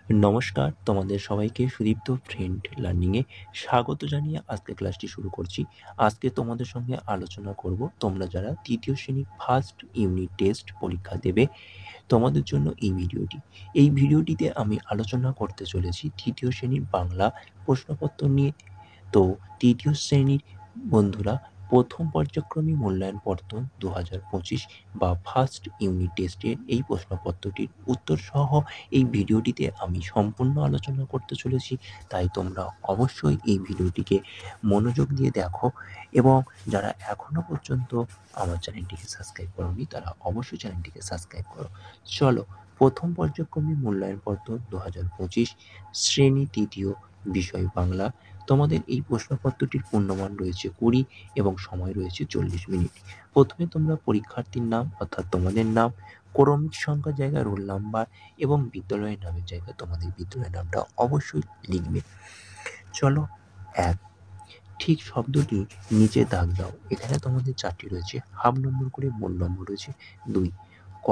নমস্কার, তোমাদের সবাইকে সুদীপ্ত ফ্রেন্ড লার্নিংয়ে স্বাগত জানিয়ে আজকে ক্লাসটি শুরু করছি। আজকে তোমাদের সঙ্গে আলোচনা করব তোমরা যারা তৃতীয় শ্রেণীর ফার্স্ট ইউনিট টেস্ট পরীক্ষা দেবে তোমাদের জন্য এই ভিডিওটি। এই ভিডিওটিতে আমি আলোচনা করতে চলেছি তৃতীয় শ্রেণীর বাংলা প্রশ্নপত্র নিয়ে। তো তৃতীয় শ্রেণীর বন্ধুরা প্রথম পর্যায়ক্রমিক মূল্যায়নপত্র 2025 বা ফার্স্ট ইউনিট টেস্টের এই প্রশ্নপত্রটির উত্তর সহ এই ভিডিওটিতে আমি সম্পূর্ণ আলোচনা করতে চলেছি। তাই তোমরা অবশ্যই এই ভিডিওটিকে মনোযোগ দিয়ে দেখো এবং যারা এখনো পর্যন্ত আমার চ্যানেলটিকে সাবস্ক্রাইব করোনি তারা অবশ্যই চ্যানেলটিকে সাবস্ক্রাইব করো। চলো, প্রথম পর্যায়ক্রমিক মূল্যায়নপত্র 2025 শ্রেণী তৃতীয়, বিষয় বাংলা। তোমাদের এই প্রশ্নপত্রটির পূর্ণমান রয়েছে 20 এবং সময় রয়েছে 40 মিনিট। প্রথমে তোমরা পরীক্ষার্থীর নাম অর্থাৎ তোমাদের নাম, ক্রমিক সংখ্যার জায়গায় রোল নাম্বার এবং বিদ্যালয়ের নামের জায়গায় তোমাদের বিদ্যালয়ের নামটা অবশ্যই লিখবে। চলো, 1, ঠিক শব্দটি নিচে দাগ দাও। এখানে তোমাদের 4টি রয়েছে, হাফ নম্বর করে মোট নম্বর রয়েছে 2। ক,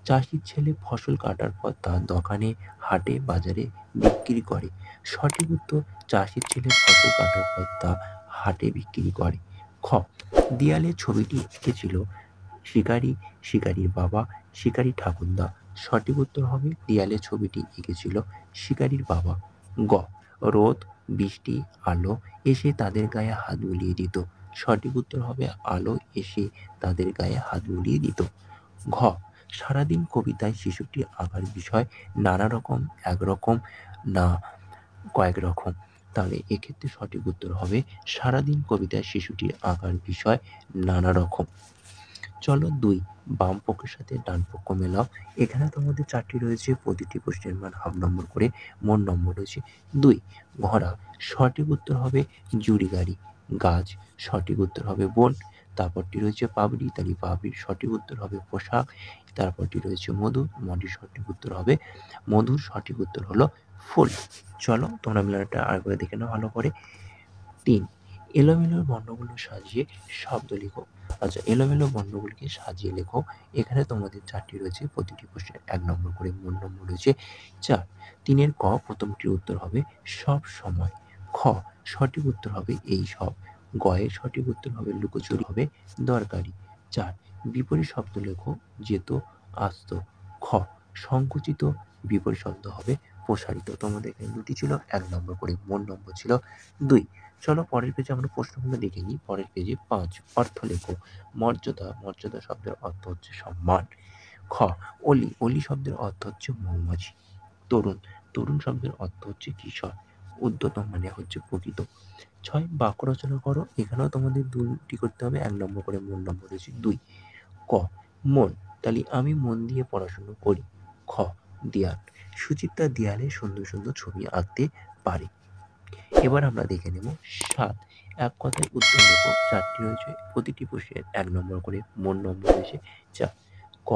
চাষির ছেলে ফসল কাটার পর তা দোকানে, হাটে, বাজারে বিক্রি করে। সঠিক উত্তর, চাষির ছেলে ফসল কাটার পর তা হাটে বিক্রি করে। খ, দেয়ালে ছবিটি এঁকেছিল শিকারী, শিকারীর বাবা, শিকারী ঠাকুরদা। সঠিক উত্তর হবে দেয়ালে ছবিটি এঁকেছিল শিকারীর বাবা। গ, রোদ, বৃষ্টি, আলো এসে তাদের গায়ে হাত বুলিয়ে দিত। সঠিক উত্তর হবে আলো এসে তাদের গায়ে হাত বুলিয়ে দিত। ঘ, সারাদিন কবিতায় শিশুটির আঁকার বিষয় নানা রকম, একরকম, না কয়েক রকম। তাহলে এক্ষেত্রে সঠিক উত্তর হবে সারাদিন কবিতায় শিশুটির আঁকার বিষয় নানা রকম। চলো 2, বাম পক্ষের সাথে ডান পক্ষ মেলাও। এখানে তোমাদের 4টি রয়েছে, প্রতিটি প্রশ্নের মান হাফ নম্বর করে, মোট নম্বর রয়েছে 2। ঘোড়া, সঠিক উত্তর হবে জুড়ি গাড়ি। গাছ, সঠিক উত্তর হবে বন। তারপরটি রয়েছে পাবড়ি, তাহলে পাবড়ির সঠিক উত্তর হবে পোশাক। তারপরটি রয়েছে মধু, মধুর সঠিক উত্তর হবে মধুর সঠিক উত্তর হলো ফুল। চলো তোমরা মিলানটা আরেকবার দেখে নাও ভালো করে। 3, এলোমেলো বর্ণগুলো সাজিয়ে শব্দ লিখো। আচ্ছা, এলোমেলো বর্ণগুলিকে সাজিয়ে লেখো। এখানে তোমাদের 4টি রয়েছে, প্রতিটি প্রশ্নের 1 নম্বর করে, মোট নম্বর রয়েছে 4। 3 ক, প্রথমটির উত্তর হবে সব সময়। খ, সঠিক উত্তর হবে এই সব। গ এর সঠিক উত্তর হবে লুকোচুরি, হবে দরকারি। 4, বিপরীত শব্দ লেখো, যেত, আসতো। খ, সংকুচিত বিপরীত শব্দ হবে প্রসারিত। তোমাদের এখানে 2টি ছিল, 1 নম্বর করে, মোট নম্বর ছিল 2। চলো পরের পেজে আমরা প্রশ্নগুলো দেখে নিই। পরের পেজে 5, অর্থ লেখো। মর্যাদা, মর্যাদা শব্দের অর্থ হচ্ছে সম্মান। খ, অলি, অলি শব্দের অর্থ হচ্ছে মৌমাছি। তরুণ, তরুণ শব্দের অর্থ হচ্ছে কিশোর। উদ্যত মানে হচ্ছে প্রকৃত। 6, বাক্য রচনা করো। এখানেও তোমাদের 2টি করতে হবে, 1 নম্বর করে, মোট নম্বর রয়েছে 2। ক, মন, তাহলে আমি মন দিয়ে পড়াশুনো করি। খ, দেয়াল, সুচিত্রা দেয়ালে সুন্দর সুন্দর ছবি আঁকতে পারে। এবার আমরা দেখে নেব 7, এক কথায় উত্তর লেখ। 4টি রয়েছে, প্রতিটি প্রশ্নের 1 নম্বর করে, মোট নম্বর রয়েছে 4। ক,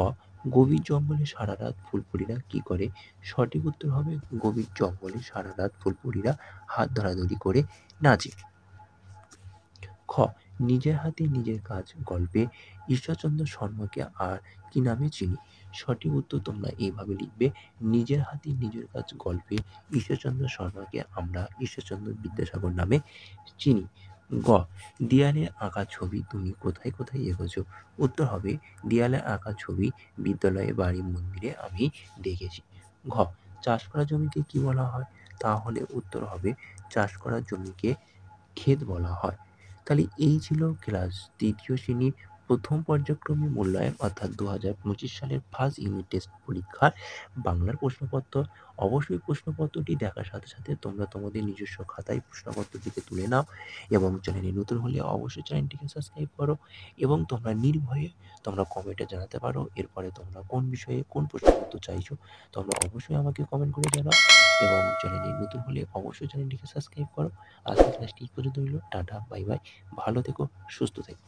গভীর জঙ্গলে সারা রাত ফুলপুরিরা কি করে? সঠিক উত্তর হবে গভীর জঙ্গলে সারা রাত ফুলপুরিরা হাত ধরাধরি করে নাচে। খ, নিজের হাতে নিজের কাজ গল্পে ঈশ্বরচন্দ্র শর্মাকে আর কি নামে চিনি? সঠিক উত্তর তোমরা এইভাবে লিখবে, নিজের হাতে নিজের কাজ গল্পে ঈশ্বরচন্দ্র শর্মাকে আমরা ঈশ্বরচন্দ্র বিদ্যাসাগর নামে চিনি। গ, দেয়ালে আঁকা ছবি তুমি কোথায় কোথায় এঁকেছো? উত্তর হবে দেয়ালে আঁকা ছবি বিদ্যালয়ে, বাড়ি, মন্দিরে আমি দেখেছি। ঘ, চাষ করা জমিকে কি বলা হয়? তাহলে উত্তর হবে চাষ করা জমিকে ক্ষেত বলা হয়। তাহলে এই ছিল ক্লাস তৃতীয় শ্রেণীর প্রথম পর্যায়ক্রমিক মূল্যায়ন অর্থাৎ 2025 সালের ফার্স্ট ইউনিট টেস্ট পরীক্ষার বাংলার প্রশ্নপত্র। অবশ্যই প্রশ্নপত্রটি দেখার সাথে সাথে তোমরা তোমাদের নিজস্ব খাতায় প্রশ্নপত্রটিকে তুলে নাও এবং চ্যানেলে নতুন হলে অবশ্যই চ্যানেলটিকে সাবস্ক্রাইব করো এবং তোমরা নির্ভয়ে তোমরা কমেন্টে জানাতে পারো এরপরে তোমরা কোন বিষয়ে কোন প্রশ্নপত্র চাইছো। তোমরা অবশ্যই আমাকে কমেন্ট করে জানাও এবং চ্যানেলে নতুন হলে অবশ্যই চ্যানেলটিকে সাবস্ক্রাইব করো। আজকের ক্লাসটি এই পর্যন্ত রইল। টাটা, বাই বাই, ভালো থেকো, সুস্থ থেকো।